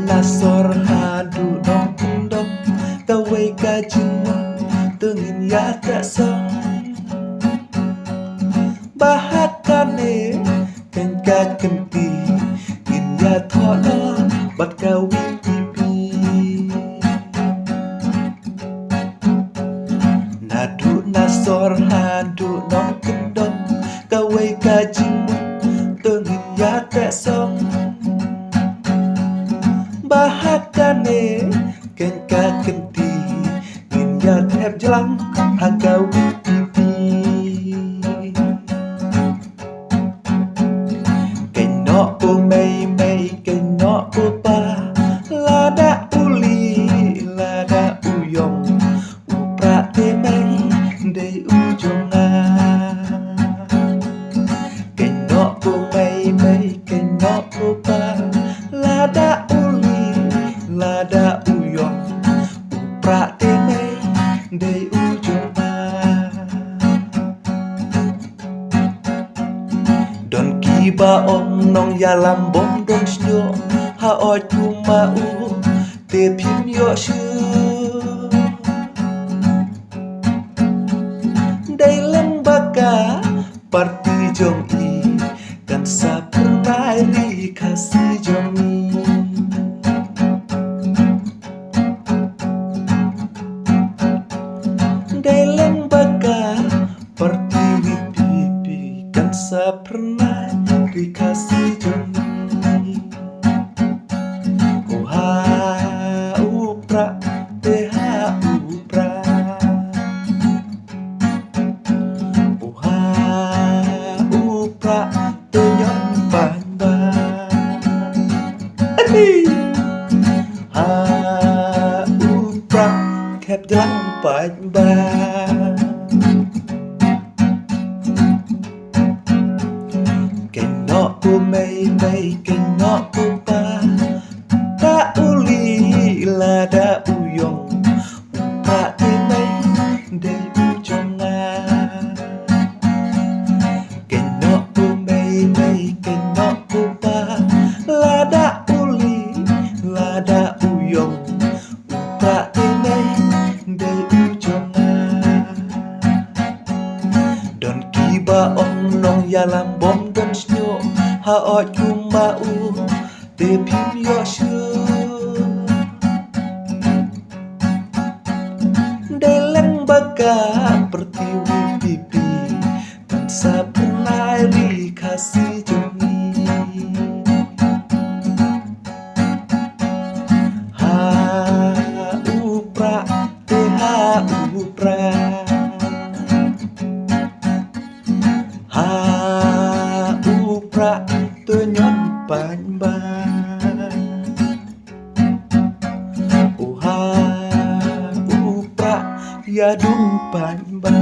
nasor hadu nong kendok kawai kajimon tengin ya tak song bahakane kengka kenti in ya thono bat kawi pipi nadu nasor hadu nong kendok kawai kajimon tengin ya tak song bahakane kengka kenti in ya thep jelang hakawi pipi kenok po mei mei kenok po pa lada uli lada uyong upra te mei dei ujonga kenok po mei mei kenok po pa lada lada uyong upra te mei dei ujonga don kiba om nong yalam bom don snyo ha oi tuma u te phim yo shu dei leng baka parti jong i kan sa pernai ri kasih jong i dalam baka pertiwi pipi kan sa pernah dikasih joni uha upra teha upra uha upra tenyon panda ha upra kep jalan panda kenok po mei mei kenok po pa ta uli lada uyong upra te mei dei ujonga kenok po mei mei kenok po pa lada uli lada uyong upra te mei dei ujonga don kiba om nong yalam bom don snyo ha o chuma u te phim yo shu deleng baka pertiwi pipi kan sa pernah dikasih joni ha upra te ha upra ha upra tenyon panba uha upra ya dung panba